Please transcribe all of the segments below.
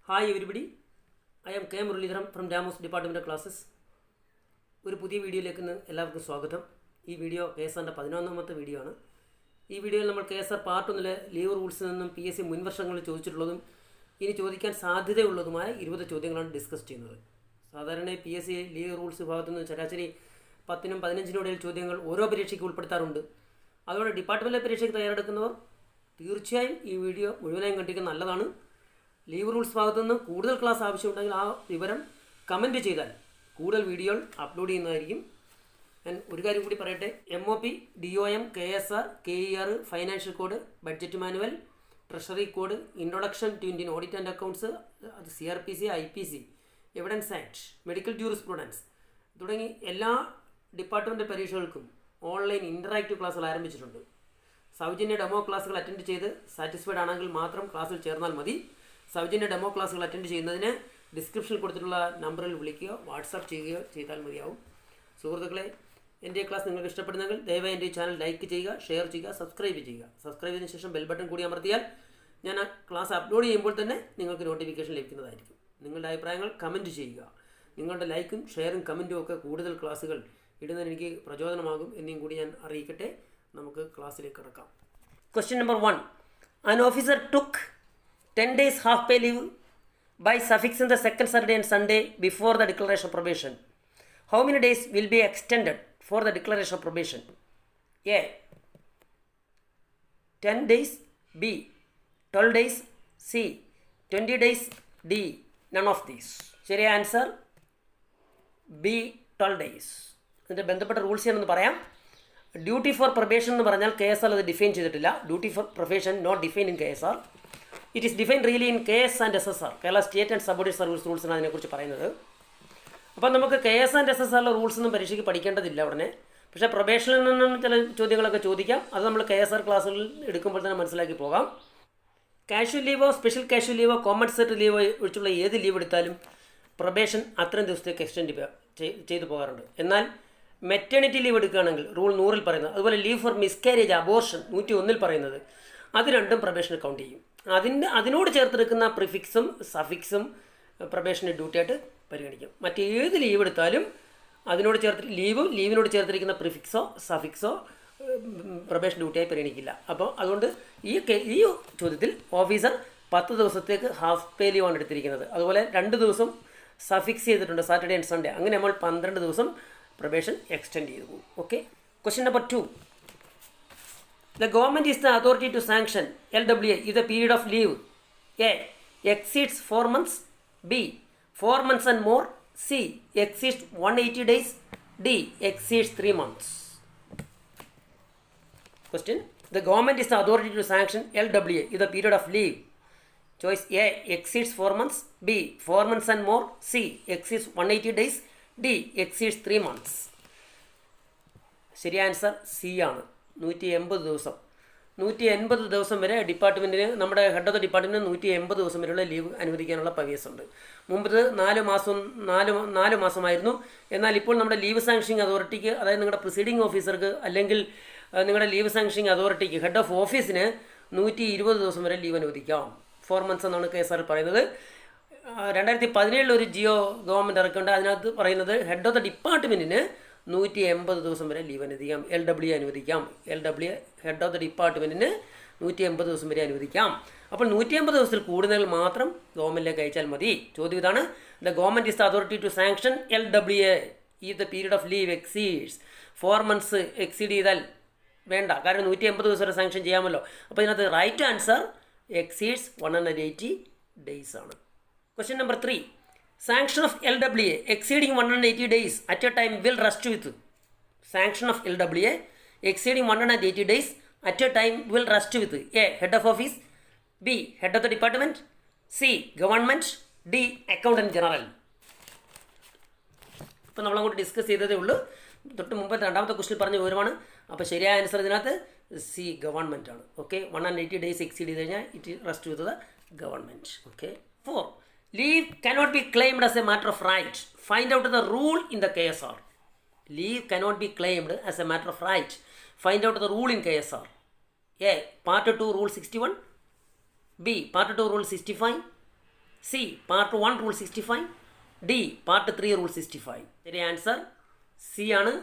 Hi everybody, I am K Muralidharan from Ramos department of classes. ഒരു പുതിയ വീഡിയോയിലേക്ക് എല്ലാവർക്കും സ്വാഗതം. ഈ വീഡിയോ KSRൻ്റെ 11ാമത്തെ വീഡിയോ ആണ്. ഈ വീഡിയോയിൽ നമ്മൾ KSR പാർട്ട് 1 ലീവ് റൂൾസിൽ നിന്നും PSC മുൻവർഷങ്ങളിൽ ചോദിച്ചിട്ടുള്ളതും ഇനി ചോദിക്കാൻ സാധ്യതയുള്ളതുമായ 20 ചോദ്യങ്ങളാണ് ഡിസ്കസ് ചെയ്യുന്നത്. സാധാരണ PSC ലീവ് റൂൾസ് വിഭാഗത്തിൽ നിന്ന് ശരാശരി 10നും 15നും ഇടയിൽ ചോദ്യങ്ങൾ ഓരോ പരീക്ഷയ്ക്ക് ഉൾപ്പെടുത്താറുണ്ട്. അതുകൊണ്ട് ഡിപ്പാർട്ട്മെൻറ്റ് പരീക്ഷയ്ക്ക് തയ്യാറെടുക്കുന്നവർ തീർച്ചയായും ഈ വീഡിയോ മുഴുവനായും കണ്ടിരിക്കുന്നത് നല്ലതാണ്. ലീവ് റൂൾസ് ഭാഗത്തു നിന്ന് കൂടുതൽ ക്ലാസ് ആവശ്യമുണ്ടെങ്കിൽ ആ വിവരം കമൻറ്റ് ചെയ്താൽ കൂടുതൽ വീഡിയോകൾ അപ്ലോഡ് ചെയ്യുന്നതായിരിക്കും. ഞാൻ ഒരു കാര്യം കൂടി പറയട്ടെ. MOP, DOM, KSR, KER, financial code, budget manual, treasury code, introduction to Indian audit and accounts, CRPC, IPC, evidence act, medical jurisprudence തുടങ്ങി എല്ലാ ഡിപ്പാർട്ട്മെൻറ്റ് പരീക്ഷകൾക്കും ഓൺലൈൻ ഇൻ്ററാക്റ്റീവ് ക്ലാസ്സുകൾ ആരംഭിച്ചിട്ടുണ്ട്. സൗജന്യ ഡെമോ ക്ലാസ്സുകൾ അറ്റൻഡ് ചെയ്ത് സാറ്റിസ്ഫൈഡ് ആണെങ്കിൽ മാത്രം ക്ലാസ്സിൽ ചേർന്നാൽ മതി. സൗജന്യ ഡെമോ ക്ലാസ്സുകൾ അറ്റൻഡ് ചെയ്യുന്നതിന് ഡിസ്ക്രിപ്ഷനിൽ കൊടുത്തിട്ടുള്ള നമ്പറിൽ വിളിക്കുകയോ വാട്സാപ്പ് ചെയ്യുകയോ ചെയ്താൽ മതിയാവും. സുഹൃത്തുക്കളെ, എൻ്റെ ക്ലാസ് നിങ്ങൾക്ക് ഇഷ്ടപ്പെടുന്നെങ്കിൽ ദയവായി എൻ്റെ ചാനൽ ലൈക്ക് ചെയ്യുക, ഷെയർ ചെയ്യുക, സബ്സ്ക്രൈബ് ചെയ്യുക. സബ്സ്ക്രൈബ് ചെയ്തതിനു ശേഷം ബെൽ ബട്ടൺ കൂടി അമർത്തിയാൽ ഞാൻ ആ ക്ലാസ് അപ്ലോഡ് ചെയ്യുമ്പോൾ തന്നെ നിങ്ങൾക്ക് നോട്ടിഫിക്കേഷൻ ലഭിക്കുന്നതായിരിക്കും. നിങ്ങളുടെ അഭിപ്രായങ്ങൾ കമൻറ്റ് ചെയ്യുക. നിങ്ങളുടെ ലൈക്കും ഷെയറും കമൻറ്റും ഒക്കെ കൂടുതൽ ക്ലാസ്സുകൾ ഇടുന്നതിന് എനിക്ക് പ്രചോദനമാകും എന്നും കൂടി ഞാൻ അറിയിക്കട്ടെ. നമുക്ക് ക്ലാസ്സിലേക്ക് കിടക്കാം. Question number 1. An officer took 10 days half pay leave by suffixing the second Saturday and Sunday before the declaration of probation. How many days will be extended for the declaration of probation? A. 10 days. B. 12 days. C. 20 days. D. None of these. ശരിയായ answer B. 12 days. ഇതിൻ്റെ ബന്ധപ്പെട്ട rules ഞാനൊന്ന് പറയാം. Duty four probation എന്ന് പറഞ്ഞാൽ KSR അത് define ചെയ്തിട്ടില്ല. Duty for profession not define in KSR. It is define really in KS and SSR, Kerala state and subordinate service റൂൾസാണ് അതിനെക്കുറിച്ച് പറയുന്നത്. അപ്പം നമുക്ക് KS ആൻഡ് SSRലെ റൂൾസ് ഒന്നും പരീക്ഷയ്ക്ക് പഠിക്കേണ്ടതില്ല ഉടനെ. പക്ഷേ പ്രൊബേഷനിൽ നിന്നും ചില ചോദ്യങ്ങളൊക്കെ ചോദിക്കാം. അത് നമ്മൾ KSR ക്ലാസ്സുകളിൽ എടുക്കുമ്പോൾ തന്നെ മനസ്സിലാക്കി പോകാം. കാഷ്വൽ ലീവോ സ്പെഷ്യൽ കാഷ്വൽ ലീവോ കോമൺ സെറ്റ് ലീവോ ഒഴിച്ചുള്ള ഏത് ലീവ് എടുത്താലും പ്രൊബേഷൻ അത്രയും ദിവസത്തേക്ക് എക്സ്റ്റെൻഡ് ചെയ്തു പോകാറുണ്ട്. എന്നാൽ മെറ്റേണിറ്റി ലീവ് എടുക്കുകയാണെങ്കിൽ റൂൾ 100 പറയുന്നത്, അതുപോലെ ലീവ് ഫോർ മിസ്കാരേജ്, അബോർഷൻ 101 പറയുന്നത്, അത് രണ്ടും പ്രൊബേഷന് കൗണ്ട് ചെയ്യും. അതിനോട് ചേർത്തെടുക്കുന്ന പ്രിഫിക്സും സഫിക്സും പ്രൊബേഷന് ഡ്യൂട്ടി ആയിട്ട് പരിഗണിക്കും. മറ്റേത് ലീവ് എടുത്താലും അതിനോട് ലീവിനോട് ചേർത്തിരിക്കുന്ന പ്രിഫിക്സോ സഫിക്സോ പ്രൊബേഷൻ ഡ്യൂട്ടിയായി പരിഗണിക്കില്ല. അപ്പോൾ അതുകൊണ്ട് ഈ ചോദ്യത്തിൽ ഓഫീസർ 10 ദിവസത്തേക്ക് ഹാഫ് പേ ലീവാണ് എടുത്തിരിക്കുന്നത്. അതുപോലെ 2 ദിവസം സഫിക്സ് ചെയ്തിട്ടുണ്ട്, സാറ്റർഡേ ആൻഡ് സൺഡേ. അങ്ങനെ നമ്മൾ 12 ദിവസം പ്രൊബേഷൻ എക്സ്റ്റെൻഡ് ചെയ്തു പോകും. Okay. Question number 2. The government is the authority to sanction LWA if the period of leave A. exceeds 4 months, B. 4 months and more, C. exceeds 180 days, D. exceeds 3 months. Question. The government is the authority to sanction LWA if the period of leave. Choice A. exceeds 4 months, B. 4 months and more, C. exceeds 180 days, D. exceeds 3 months. ശരിയായ answer C ആണ്. 180 ദിവസം. 180 ദിവസം വരെ ഡിപ്പാർട്ട്മെൻറ്റിന്, നമ്മുടെ head of the ഡിപ്പാർട്ട്മെൻറ്റിന് 180 ദിവസം വരെയുള്ള leave അനുവദിക്കാനുള്ള പവേഴ്സുണ്ട്. മുമ്പ് 4 മാസമായിരുന്നു. എന്നാൽ ഇപ്പോൾ നമ്മുടെ ലീവ് സാങ്ഷനിങ് അതോറിറ്റിക്ക്, അതായത് നിങ്ങളുടെ പ്രിസൈഡിംഗ് ഓഫീസർക്ക് അല്ലെങ്കിൽ നിങ്ങളുടെ ലീവ് സാങ്ഷനിങ് അതോറിറ്റിക്ക്, ഹെഡ് ഓഫ് ഓഫീസിന് 120 ദിവസം വരെ ലീവ് അനുവദിക്കാം. 4 months എന്നാണ് KSR പറയുന്നത്. 2017 ഒരു ജിയോ ഗവൺമെൻറ് ഇറക്കുന്നുണ്ട്. അതിനകത്ത് പറയുന്നത് ഹെഡ് ഓഫ് ദ ഡിപ്പാർട്ട്മെൻറ്റിന് 180 ദിവസം വരെ ലീവ് അനുവദിക്കാം. LWA അനുവദിക്കാം. LWA ഹെഡ് ഓഫ് ദ ഡിപ്പാർട്ട്മെൻറ്റിന് 180 ദിവസം വരെ അനുവദിക്കാം. അപ്പോൾ 180 ദിവസത്തിൽ കൂടുതൽ മാത്രം ഗവൺമെൻറ്റിലേക്ക് അയച്ചാൽ മതി. ചോദ്യം ഇതാണ്. The government is the authority to sanction LWA ഈ the period of leave exceeds 4 months exceed ചെയ്താൽ വേണ്ട. കാരണം 180 ദിവസം വരെ സാങ്ഷൻ ചെയ്യാമല്ലോ. അപ്പോൾ ഇതിനകത്ത് റൈറ്റ് ആൻസർ എക്സീഡ്സ് 180 ഡേയ്സ് ആണ്. Question number 3. Sanction of LWA exceeding 180 days at a time will rest with. Sanction of LWA exceeding 180 days at a time will rest with A. head of office, B. head of the department, C. government, D. accountant general. ഇപ്പോൾ നമ്മളങ്ങോട്ട് discuss ചെയ്തതേ ഉള്ളൂ. തൊട്ട് മുമ്പ് 2ാമത്തെ question പറഞ്ഞ വിവരമാണ്. അപ്പോൾ ശരിയായ answer ഇതിനകത്ത് C. Government ആണ്. ഓക്കെ. 180 days എക്സീഡ് ചെയ്ത് കഴിഞ്ഞാൽ it rest with the government. Okay. 4. Leave cannot be claimed as a matter of right. Find out the rule in the KSR. Leave cannot be claimed as a matter of right. Find out the rule in KSR. A. Part 2 Rule 61. B. Part 2 Rule 65. C. Part 1 Rule 65. D. Part 3 Rule 65. ശരി answer C ആണ്.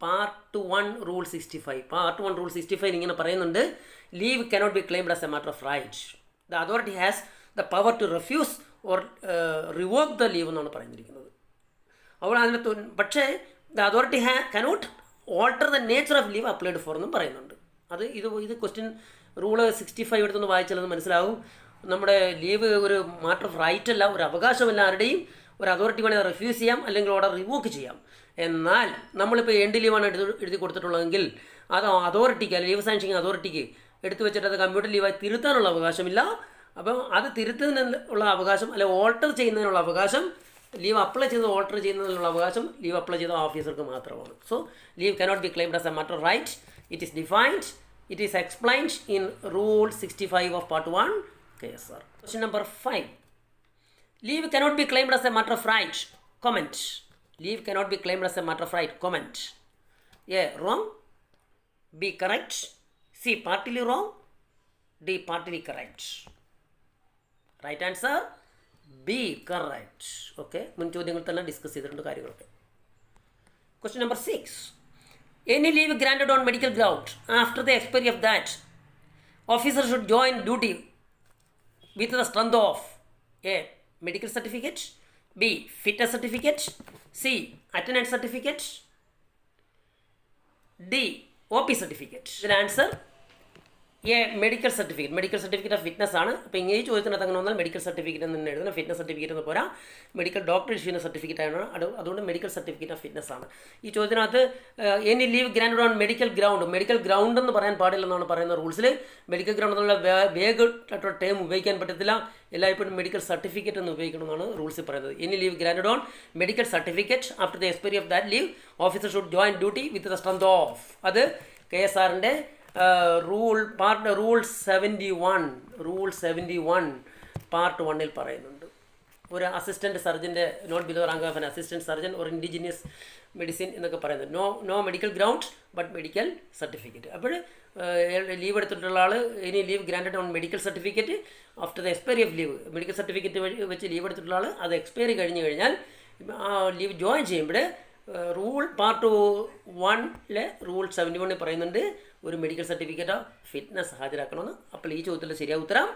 Part 1 rule 65. Part 1 rule 65 ഇങ്ങനെ പറയുന്നുണ്ട്, leave cannot be claimed as a matter of right. The authority has the power to refuse or revoke the leave എന്നാണ് പറഞ്ഞിരിക്കുന്നത്. അപ്പോൾ അതിനകത്ത് പക്ഷേ the authority cannot alter the nature of leave applied for എന്നും പറയുന്നുണ്ട്. ഇത് ക്വസ്റ്റ്യൻ റൂള് 65 എടുത്തൊന്ന് വായിച്ചാൽ അത് മനസ്സിലാവും. നമ്മുടെ ലീവ് ഒരു മാറ്റർ ഓഫ് റൈറ്റ് അല്ല, ഒരു അവകാശമല്ല ആരുടെയും. ഒരു അതോറിറ്റി വേണമെങ്കിൽ റിഫ്യൂസ് ചെയ്യാം, അല്ലെങ്കിൽ ഓർഡർ റിവോക്ക് ചെയ്യാം. എന്നാൽ നമ്മളിപ്പോൾ എൻഡ് ലീവാണ് എഴുതി കൊടുത്തിട്ടുള്ളതെങ്കിൽ അത് അതോറിറ്റിക്ക്, ലീവ് സാങ്ഷനിങ് അതോറിറ്റിക്ക് എടുത്തു വെച്ചിട്ട് അത് കമ്പ്യൂട്ടർ ലീവായി തിരുത്താനുള്ള അവകാശമില്ല. അപ്പം അത് തിരുത്തുന്നതിനുള്ള അവകാശം, അല്ലെങ്കിൽ ഓൾട്ടർ ചെയ്യുന്നതിനുള്ള അവകാശം, ലീവ് അപ്ലൈ ചെയ്ത് ഓൾട്ടർ ചെയ്യുന്നതിനുള്ള അവകാശം ലീവ് അപ്ലൈ ചെയ്ത ഓഫീസർക്ക് മാത്രമാണ്. So leave cannot be claimed as a matter right. It is defined, it is explained in rule 65 of part 1 KSR. Question number 5. Leave cannot be claimed as a matter of right. Comment. Leave cannot be claimed as a matter of right. Comment. A. Wrong. B. Correct. C. Partly wrong. D. Partly correct. Right answer B. Correct. Okay. മുൻ ചോദ്യങ്ങൾ തന്നെ discuss ചെയ്തിട്ടുണ്ട് കാര്യങ്ങളൊക്കെ. Question number 6. Any leave granted on medical ground after the expiry of that, officer should join duty with the strength of A. medical certificate, B. fitness certificate, C. attendance certificate, D. OP certificate. The answer A. medical certificate. Medical certificate of fitness ആണ്. അപ്പോൾ ഇങ്ങനെ ചോദിക്കുന്നത് അങ്ങനെ വന്നാൽ medical certificate എന്ന് എഴുതുന്നത്, fitness certificate എന്ന് പോരാ, മെഡിക്കൽ ഡോക്ടർ ഇഷ്യൂ ചെയ്യുന്ന സർട്ടിഫിക്കറ്റ് ആണ്. അതുകൊണ്ട് മെഡിക്കൽ സർട്ടിഫിക്കറ്റ് ഓഫ് ഫിറ്റ്നസ് ആണ്. ഈ ചോദ്യത്തിനകത്ത് any leave grant on medical ground, medical ground എന്ന് പറയാൻ പാടില്ലെന്നാണ് പറയുന്ന റൂൾസിൽ. മെഡിക്കൽ ഗ്രൗണ്ട് എന്നുള്ള വേഗമായിട്ടുള്ള ടേം ഉപയോഗിക്കാൻ പറ്റത്തില്ല, എല്ലായ്പ്പോഴും മെഡിക്കൽ സർട്ടിഫിക്കറ്റ് എന്ന് ഉപയോഗിക്കണമെന്നാണ് റൂൾസിൽ പറയുന്നത്. Any leave grant on medical certificate after the expiry of that leave, officer should join duty with the strength of. അത് KSRൻ്റെ റൂൾ 71 പാർട്ട് 1 പറയുന്നുണ്ട്. ഒരു അസിസ്റ്റൻറ്റ് സർജൻ്റെ not below rank of an assistant surgeon or indigenous medicine എന്നൊക്കെ പറയുന്നത്. No medical ground but medical certificate. അപ്പോൾ leave എടുത്തിട്ടുള്ള ആൾ ഇനി leave granted on medical certificate after the expiry of leave, medical certificate വെച്ച് ലീവ് എടുത്തിട്ടുള്ള ആൾ അത് എക്സ്പയറി കഴിഞ്ഞ് കഴിഞ്ഞാൽ ലീവ് ജോയിൻ ചെയ്യുമ്പോൾ റൂൾ പാർട്ട് 1 റൂൾ 71 പറയുന്നുണ്ട് ഒരു മെഡിക്കൽ സർട്ടിഫിക്കറ്റ് ഓഫ് ഫിറ്റ്നസ് ഹാജരാക്കണമെന്ന്. അപ്പോൾ ഈ ചോദ്യത്തിൻ്റെ ശരിയായ ഉത്തരം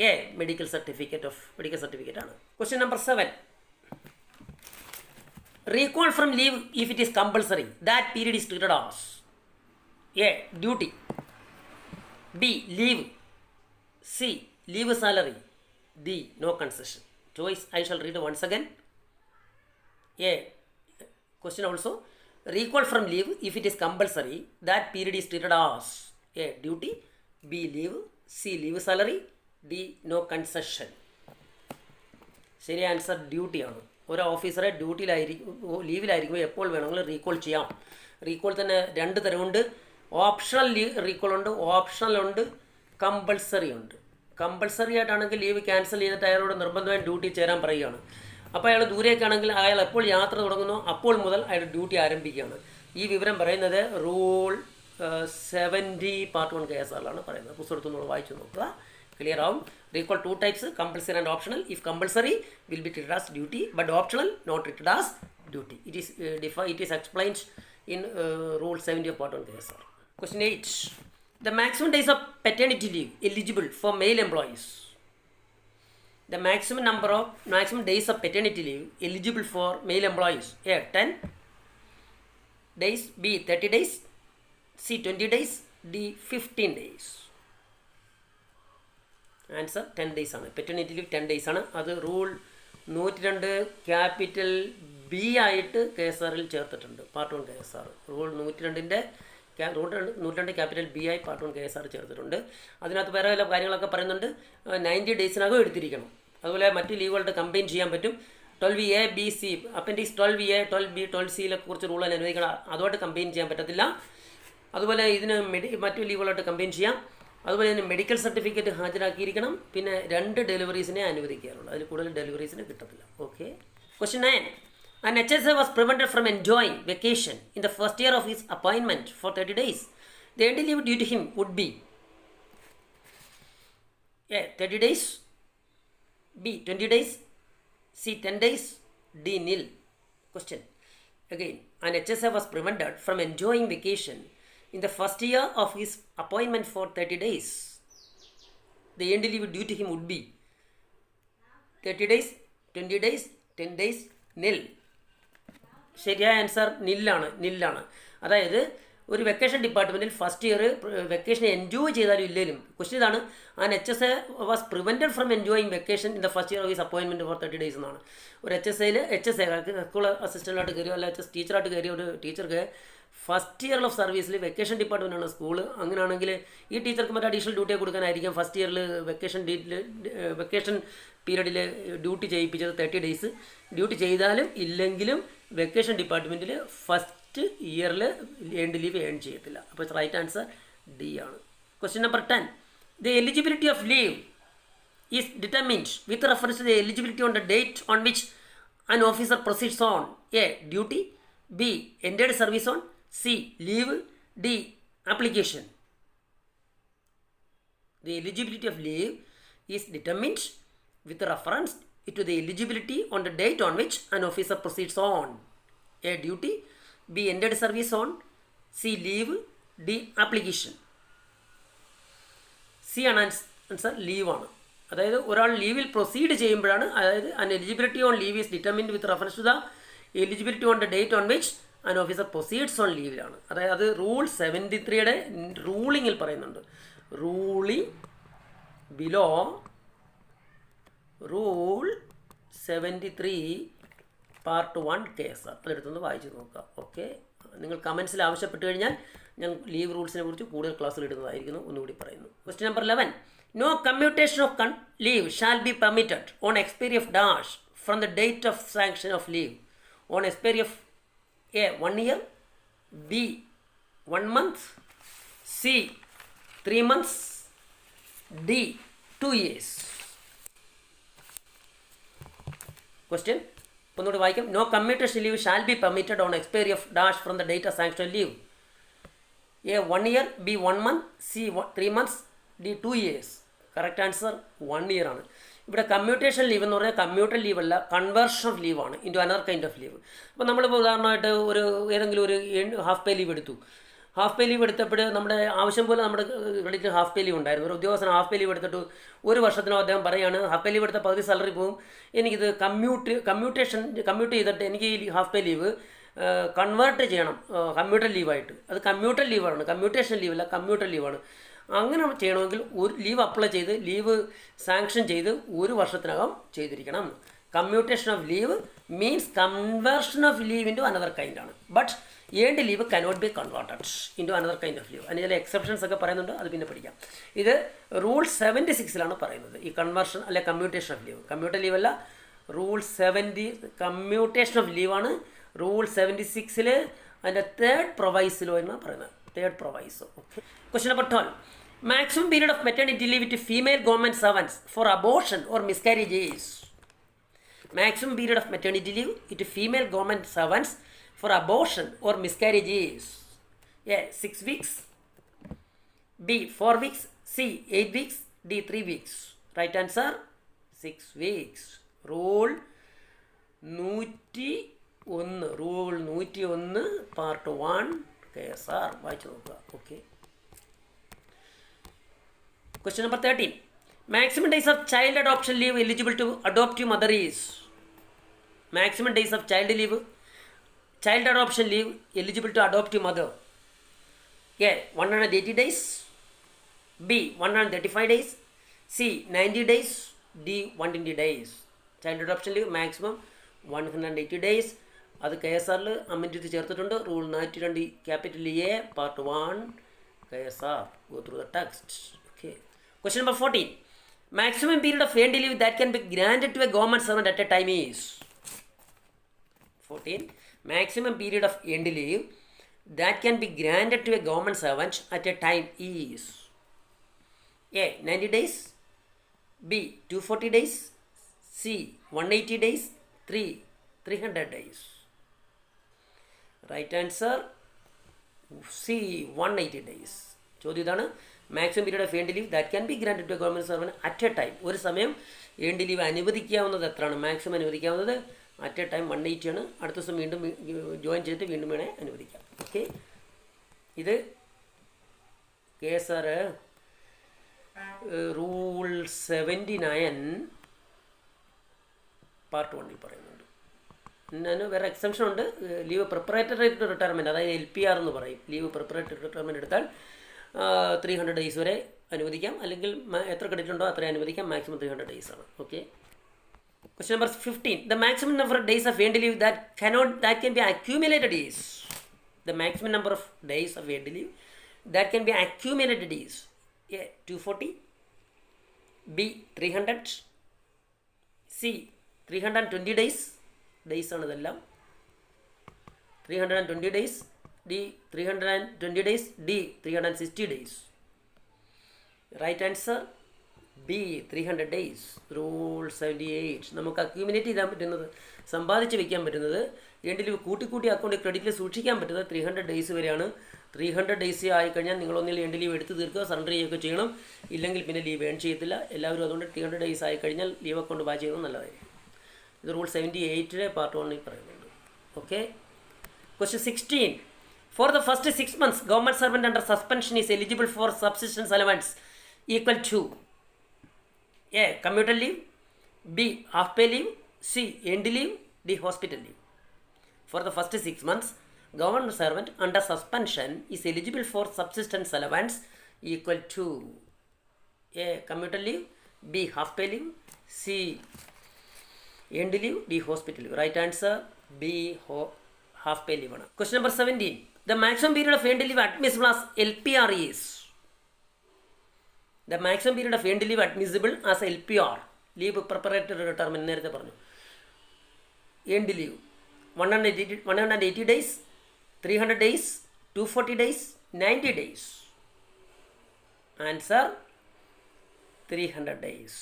എ. മെഡിക്കൽ സർട്ടിഫിക്കറ്റ് ആണ്. Question number 7. Recall from leave if it is compulsory, that period is treated as A. Duty, B. Leave, C. Leave salary, D. No concession. Choice I shall read once again. A. Question also, recall from leave if it is compulsory, that period is treated as A. duty, B. leave, C. leave salary, D. no concession. ശരി answer duty ആണ്. ഒരു ഓഫീസറെ ലീവിലായിരിക്കുമ്പോൾ എപ്പോൾ വേണമെങ്കിലും recall ചെയ്യാം. Recall തന്നെ 2 തരമുണ്ട്. Optional recall ഉണ്ട്, optional ഉണ്ട്, കമ്പൾസറി ഉണ്ട്. കമ്പൾസറി ആയിട്ടാണെങ്കിൽ ലീവ് ക്യാൻസൽ ചെയ്തിട്ട് അയാളോട് നിർബന്ധമായും ഡ്യൂട്ടി ചേരാൻ പറയുകയാണ്. അപ്പോൾ അയാൾ ദൂരേക്കാണെങ്കിൽ അയാൾ എപ്പോൾ യാത്ര തുടങ്ങുന്നു അപ്പോൾ മുതൽ അയാളുടെ ഡ്യൂട്ടി ആരംഭിക്കുകയാണ്. ഈ വിവരം പറയുന്നത് റൂൾ 70 പാർട്ട് 1 KSRലാണ് പറയുന്നത്. പുസ്തകത്തുനിന്ന് വായിച്ചു നോക്കുക, ക്ലിയർ ആവും. Recall 2 types, compulsory and optional. If compulsory will be treated as duty, but optional not treated as duty. It is explained in rule 70 of part 1 KSR. Question 8. The maximum days of paternity leave eligible for male employees. The maximum days of paternity leave eligible for male employees. A. 10 days, B. 30 days, C. 20 days, D. 15 days. Answer 10 days ആണ്. paternity leave 10 days ആണ്. അത് rule 102 capital B ആയിട്ട് KSRൽ ചേർത്തിട്ടുണ്ട്. Part 1 KSR rule 102 capital B ആയി part 1 KSR ചേർത്തിട്ടുണ്ട്. അതിനകത്ത് വേറെ ചില കാര്യങ്ങളൊക്കെ പറയുന്നുണ്ട്. 90 ഡേയ്സിനകം എടുത്തിരിക്കണം. അതുപോലെ മറ്റ് ലീവുകളുടെ കമ്പൈൻ ചെയ്യാൻ പറ്റും. 12A, B, C, appendix 12A, 12B, 12Cയിലെ കുറിച്ച് റൂൾ അനുവദിക്കണം. അതുമായിട്ട് കമ്പൈൻ ചെയ്യാൻ പറ്റത്തില്ല. അതുപോലെ ഇതിന് മറ്റു ലീവുകളായിട്ട് കമ്പൈൻ ചെയ്യാം. അതുപോലെ തന്നെ മെഡിക്കൽ സർട്ടിഫിക്കറ്റ് ഹാജരാക്കിയിരിക്കണം. പിന്നെ 2 ഡെലിവറീസിനെ അനുവദിക്കാറുള്ളൂ, അതിൽ കൂടുതൽ ഡെലിവറീസിന് കിട്ടത്തില്ല. Okay. Question 9. An HSA was prevented from enjoying vacation in the first year of his appointment for 30 days. The only leave due to him would be A. 30 days, B 20 days, C 10 days, D nil. Question. Again, an HSA was prevented from enjoying vacation in the first year of his appointment for 30 days. The end leave due to him would be 30 days, 20 days, 10 days, nil. ശരിയായ answer നില്ലാണ്. അതായത് ഒരു vacation ഡിപ്പാർട്ട്മെൻറ്റിൽ first year vacation enjoy ചെയ്താലും ഇല്ലെങ്കിലും question ഇതാണ്, an HSA was prevented from enjoying vacation in the first year of his appointment for 30 days എന്നാണ്. ഒരു HSA school അസിസ്റ്റൻ്റായിട്ട് കയറിയോ അല്ല ടീച്ചറായിട്ട് കയറിയ ഒരു ടീച്ചർക്ക് ഫസ്റ്റ് ഇയറിൽ ഓഫ് സർവീസിൽ വെക്കേഷൻ ഡിപ്പാർട്ട്മെൻറ്റാണ് സ്കൂൾ. അങ്ങനെയാണെങ്കിൽ ഈ ടീച്ചർക്ക് മറ്റേ അഡീഷണൽ ഡ്യൂട്ടി കൊടുക്കാനായിരിക്കും ഫസ്റ്റ് ഇയറിൽ വെക്കേഷൻ പീരീഡിൽ ഡ്യൂട്ടി ചെയ്യിപ്പിച്ചത് 30 days. ഡ്യൂട്ടി ചെയ്താലും ഇല്ലെങ്കിലും വെക്കേഷൻ ഡിപ്പാർട്ട്മെൻറ്റിൽ ഫസ്റ്റ് ഇയറിൽ ഏൺഡ് ലീവ് ഏൺ ചെയ്യത്തില്ല. അപ്പോൾ റൈറ്റ് ആൻസർ ഡി ആണ്. Question number 10. The eligibility of leave is determined with reference to the eligibility on the date on which an officer proceeds on A. duty, B. ended service on, C. leave, D. application. The eligibility of leave is determined with reference to the eligibility on the date on which an officer proceeds on A. duty, B. ended service on, C. leave, D. application. C ആണ് answer leave ആണ്. അതായത് ഒരാൾ ലീവിൽ proceed ചെയ്യുമ്പോഴാണ്, അതായത് an eligibility on leave is determined with reference to the eligibility on the date on which an officer proceeds on ലീവിലാണ്. അതായത് അത് റൂൾ 73 റൂളിങ്ങിൽ പറയുന്നുണ്ട്. Ruling below rule 73 part 1 case അതെടുത്തൊന്ന് വായിച്ച് നോക്കുക. ഓക്കെ, നിങ്ങൾ കമൻസിൽ ആവശ്യപ്പെട്ട് കഴിഞ്ഞാൽ ഞാൻ ലീവ് റൂൾസിനെ കുറിച്ച് കൂടുതൽ ക്ലാസ്സിൽ ഇടുന്നതായിരിക്കുന്നു. ഒന്നുകൂടി പറയുന്നു. Question number 11. No commutation of leave shall be permitted on expiry of dash from the date of sanction of leave on expiry of A. 1 year, B. 1 month, C. 3 months, D. 2 years. Question. ഒന്നുകൂടി വായിക്കാം. No commutation leave shall be permitted on expiry of dash from the date of sanction of leave. A. 1 year, B. 1 month, C. 3 months, D. 2 years. Correct answer 1 year ആണ്. ഇവിടെ commutation leave എന്ന് പറഞ്ഞാൽ commuter leave അല്ല, conversion of ലീവാണ് into another kind of leave. അപ്പോൾ നമ്മളിപ്പോൾ ഉദാഹരണമായിട്ട് ഏതെങ്കിലും ഒരു ഹാഫ് പേ ലീവ് എടുത്തു. ഹാഫ് പേ ലീവ് എടുത്തപ്പോൾ നമ്മുടെ ആവശ്യം പോലെ നമ്മുടെ ക്രെഡിറ്റ് ഹാഫ് പേ ലീവ് ഉണ്ടായിരുന്നു. ഒരു ഉദ്യോഗസ്ഥൻ ഹാഫ് പേ ലീവ് എടുത്തിട്ട് ഒരു വർഷത്തിനോ അദ്ദേഹം പറയുകയാണ് ഹാഫ് പേ ലീവ് എടുത്ത പകുതി സാലറി പോകും, എനിക്കിത് കമ്മ്യൂട്ട് ചെയ്തിട്ട് എനിക്ക് ഈ ഹാഫ് പേ ലീവ് കൺവേർട്ട് ചെയ്യണം കമ്മ്യൂട്ടർ ലീവായിട്ട്. അത് കമ്മ്യൂട്ടർ ലീവാണ്, കമ്മ്യൂട്ടേഷൻ ലീവല്ല, കമ്മ്യൂട്ടർ ലീവാണ്. അങ്ങനെ ചെയ്യണമെങ്കിൽ ഒരു ലീവ് അപ്ലൈ ചെയ്ത് ലീവ് സാങ്ഷൻ ചെയ്ത് ഒരു വർഷത്തിനകം ചെയ്തിരിക്കണം. Commutation of leave means conversion of leave into another kind ആണ്. But earned leave cannot be converted into another kind of leave. അതിന് ചില എക്സെപ്ഷൻസ് ഒക്കെ പറയുന്നുണ്ട്, അത് പിന്നെ പഠിക്കാം. ഇത് റൂൾ 76 പറയുന്നത്, ഈ കൺവേർഷൻ അല്ലെ commutation of leave. Commuter leave അല്ല, റൂൾ 70 കമ്മ്യൂട്ടേഷൻ ഓഫ് ലീവാണ്. റൂൾ 76 അതിൻ്റെ തേർഡ് പ്രൊവൈസിലോ എന്നാണ് പറയുന്നത്, third proviso. Okay. Question number 12. Maximum period of maternity leave to female government servants for abortion or miscarriage is. Maximum period of maternity leave to female government servants for abortion or miscarriage is A. 6 weeks, B. 4 weeks, C. 8 weeks, D. 3 weeks. Right answer 6 weeks. Rule 101 Rule 101 Part 1 KSR വായിച്ചു നോക്കുക. Okay. Question number 13. Maximum days of child adoption leave eligible to adoptive mother is. Maximum days of child adoption leave eligible to adoptive mother. A. 180 days, B. 135 days, C. 90 days, D. 120 days. Child adoption leave maximum 180 days. അത് KSRൽ amend ചെയ്ത് ചേർത്തിട്ടുണ്ട്. Rule 92 capital A part 1 KSR. Go through the text. Okay. Question number 14. Maximum period of earned leave that can be granted to a government servant at a time is. 14. Maximum period of earned leave that can be granted to a government servant at a time is. A. 90 days, B. 240 days, C. 180 days, 300 days. Right answer C. 180 days. ചോദ്യം ഇതാണ്. Maximum period of earned leave that can be granted to a government servant at a time, ഒരു സമയം earned leave അനുവദിക്കാവുന്നത് എത്രയാണ്? Maximum അനുവദിക്കാവുന്നത് at a time 180 ആണ്. അടുത്ത ദിവസം വീണ്ടും ജോയിൻ ചെയ്തിട്ട് വീണ്ടും വേണേൽ അനുവദിക്കാം. ഓക്കെ, ഇത് KSR റൂൾ 79 പാർട്ട് 1 പറയുന്നുണ്ട്. ഞാൻ വേറെ എക്സംഷൻ ഉണ്ട്. ലീവ് പ്രിപ്പറേറ്ററി ടു റിട്ടയർമെൻറ്റ്, അതായത് LPR എന്ന് പറയും. ലീവ് പ്രിപ്പറേറ്ററി റിട്ടയർമെൻറ്റ് എടുത്താൽ 300 ഡേയ്സ് വരെ അനുവദിക്കാം, അല്ലെങ്കിൽ എത്ര ക്രെഡിറ്റ് ഉണ്ടോ അത്രയും അനുവദിക്കാം. മാക്സിമം 300 ഡേയ്സ് ആണ്. Okay, question number 15. The maximum number of days of earned leave that can be accumulated is, the maximum number of days of earned leave that can be accumulated is A 240, B 300, C 320 days ആണ് ഇതെല്ലാം. 320 days, D 320 days, D 360 days. Right answer B 300 days. Rule 78. നമുക്ക് accumulate ചെയ്യാൻ പറ്റുന്നത്, സമ്പാദിച്ച് വയ്ക്കാൻ പറ്റുന്നത്, earned leave കൂട്ടി അക്കൗണ്ടിൽ ക്രെഡിറ്റിൽ സൂക്ഷിക്കാൻ പറ്റുന്നത് 300 ഡേയ്സ് വരെയാണ്. 300 ഡേയ്സ് ആയിക്കഴിഞ്ഞാൽ നിങ്ങളൊന്നിൽ ഏൺഡ് ലീവ് എടുത്ത് തീർക്കുക, സറണ്ടർ ചെയ്യുകയൊക്കെ ചെയ്യണം. ഇല്ലെങ്കിൽ പിന്നെ ലീവ് ഏൺ ചെയ്യത്തില്ല. എല്ലാവരും അതുകൊണ്ട് 300 ഡേയ്സ് ആയിക്കഴിഞ്ഞാൽ ലീവ് അക്കൗണ്ട് വാച്ച് ചെയ്യുന്നത് നല്ലതായിരിക്കും. ഇത് റൂൾ 78 പാർട്ട് 1 പറയുന്നുണ്ട്. Okay, question 16. For the first 6 months, government servant under suspension is eligible for subsistence allowance equal to A commuter leave, B half pay leave, C earned leave, D hospital leave. For the first 6 months, government servant under suspension is eligible for subsistence allowance equal to A commuter leave, B half pay leave, C earned leave, D hospital leave. Right answer B half pay leave. Question number 17. The maximum period of earned leave admissible as LPR is, the maximum period of earned leave admissible as LPR, leave preparatory retirement, നേരത്തെ പറഞ്ഞു. earned leave 180 days, 300 days, 240 days, 90 days. Answer 300 days.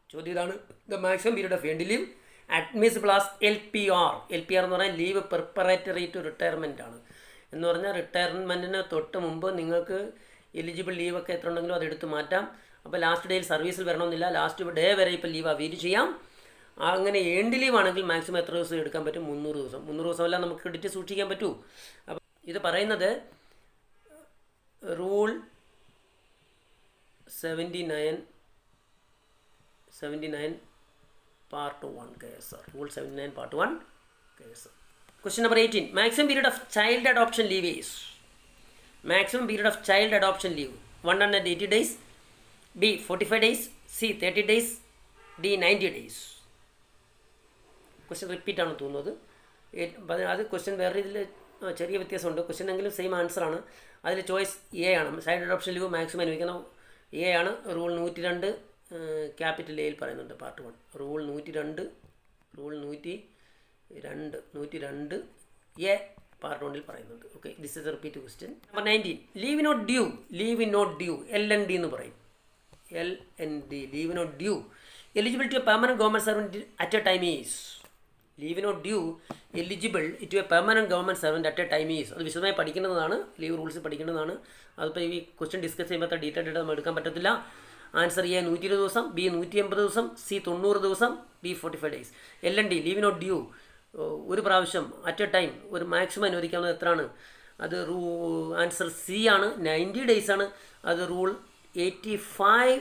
ചോദ്യം ഇതാണ്. The maximum period of earned leave admissible as LPR. LPR എന്ന് പറഞ്ഞാൽ leave preparatory to retirement ആണ്. എന്ന് പറഞ്ഞാൽ റിട്ടയർമെൻറ്റിന് തൊട്ട് മുമ്പ് നിങ്ങൾക്ക് എലിജിബിൾ ലീവൊക്കെ എത്ര ഉണ്ടെങ്കിലും അതെടുത്ത് മാറ്റാം. അപ്പോൾ ലാസ്റ്റ് ഡേയിൽ സർവീസിൽ വരണമെന്നില്ല. ലാസ്റ്റ് ഡേ വരെ ഇപ്പോൾ ലീവ് അവീൽ ചെയ്യാം. അങ്ങനെ ഏൺഡ് ലീവ് ആണെങ്കിൽ മാക്സിമം എത്ര ദിവസം എടുക്കാൻ പറ്റും? 300 ദിവസം. 300 ദിവസമെല്ലാം നമുക്ക് ക്രെഡിറ്റ് സൂക്ഷിക്കാൻ പറ്റൂ. അപ്പോൾ ഇത് പറയുന്നത് rule 79 part 1 KSR. Rule 79 part 1 KSR. Question number 18. Maximum period of child adoption leave is, maximum period of child adoption leave 180 days, B 45 days, C 30 days, D 90 days. Question repeat ആണ് തോന്നുന്നത്. അത് question വേറെ ഇതിൽ ചെറിയ വ്യത്യാസമുണ്ട്. Question എങ്കിലും same ആൻസറാണ്. അതിൽ choice A ആണ്. ചൈൽഡ് അഡോപ്ഷൻ ലീവ് മാക്സിമം അനുവദിക്കണം എ ആണ്. റൂൾ 102 ക്യാപിറ്റൽ എയിൽ പറയുന്നുണ്ട് പാർട്ട് 1. റൂൾ 102 എ പാർട്ട് 1 പറയുന്നുണ്ട്. Okay, this is a repeat question. Number 19. Leave not due, leave not due, LND എന്ന് പറയും. LND, leave not due. Eligible to a permanent government servant at a time is, leave not due eligible to a permanent government servant at a time is. അത് വിശദമായി പഠിക്കേണ്ടതാണ്, leave rules പഠിക്കേണ്ടതാണ്. അതിപ്പോൾ ഈ question discuss ചെയ്യുമ്പോൾ detail ആയിട്ട് നമ്മൾ എടുക്കാൻ പറ്റത്തില്ല. Answer A 120 ദിവസം, ബി 180 ദിവസം, സി 90 ദിവസം, D 45 days. LND, leave not due, ഒരു പ്രാവശ്യം അറ്റ് എ ടൈം ഒരു മാക്സിമം അനുവദിക്കാവുന്നത് എത്രയാണ്? അത് ആൻസർ സി ആണ്, 90 ഡേയ്സ് ആണ്. അത് റൂൾ 85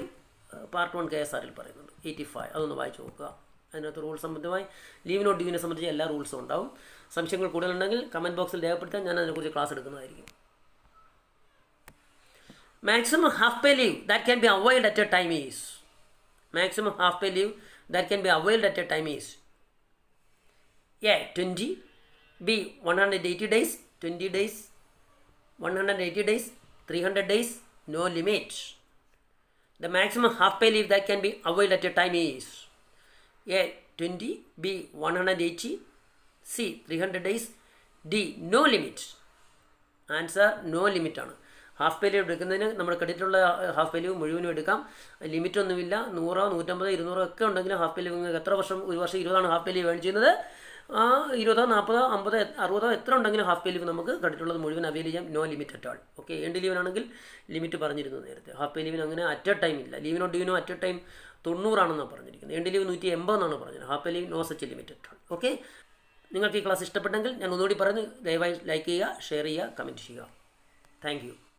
പാർട്ട് 1 KSRൽ പറയുന്നുണ്ട്. 85 അതൊന്ന് വായിച്ച് നോക്കുക. അതിനകത്ത് റൂൾ സംബന്ധമായി ലീവ് നോട്ട് ഡ്യൂവിനെ സംബന്ധിച്ച് എല്ലാ റൂൾസും ഉണ്ടാവും. സംശയങ്ങൾ കൂടുതലുണ്ടെങ്കിൽ കമൻറ്റ് ബോക്സിൽ രേഖപ്പെടുത്താൻ ഞാൻ അതിനെക്കുറിച്ച് ക്ലാസ് എടുക്കുന്നതായിരിക്കും. Maximum half pay leave that can be availed at a time is, maximum half pay leave that can be availed at a time is A 20, B 180 days, 20 days, 180 days, 300 days, no limit. The maximum half pay leave that can be availed at a time is A 20, B 180, C 300 days, D no limit. Answer no limit ആണ്. Half പേ leave എടുക്കുന്നതിന് നമ്മുടെ ക്രെഡിറ്റുള്ള half പേ leave മുഴുവനും എടുക്കാം. ലിമിറ്റൊന്നുമില്ല. 100, 150, 200 ഒക്കെ ഉണ്ടെങ്കിലും half പേ leave എത്ര വർഷം, ഒരു വർഷം 20 ഹാഫ് പേ ലീവ് ഏൺ ചെയ്യുന്നത്. 20, 40, 50, 60 എത്ര ഉണ്ടെങ്കിലും ഹാഫ് പേ ലീവ് നമുക്ക് ക്രെഡിറ്റുള്ളത് മുഴുവൻ അവൈൽ ചെയ്യാം. No limit at all. Okay, earned ലീവിനാണെങ്കിൽ ലിമിറ്റ് പറഞ്ഞിരുന്നു നേരത്തെ. ഹാഫ് പേ ലീവിന് അങ്ങനെ അറ്റ് എ ടൈം ഇല്ല. ലീവിനോ ഡ്യൂവിനോ അറ്റ് എ ടൈം 90 പറഞ്ഞിരിക്കുന്നത്. എൻഡ് ലീവ് 180 എന്നാണ് പറഞ്ഞത്. Half leave no such limited. Okay, നിങ്ങൾക്ക് ഈ ക്ലാസ് ഇഷ്ടപ്പെട്ടെങ്കിൽ ഞാൻ ഒന്നുകൂടി പറഞ്ഞു, ദയവായി ലൈക്ക് ചെയ്യുക, ഷെയർ ചെയ്യുക, കമൻറ്റ് ചെയ്യുക. Thank you.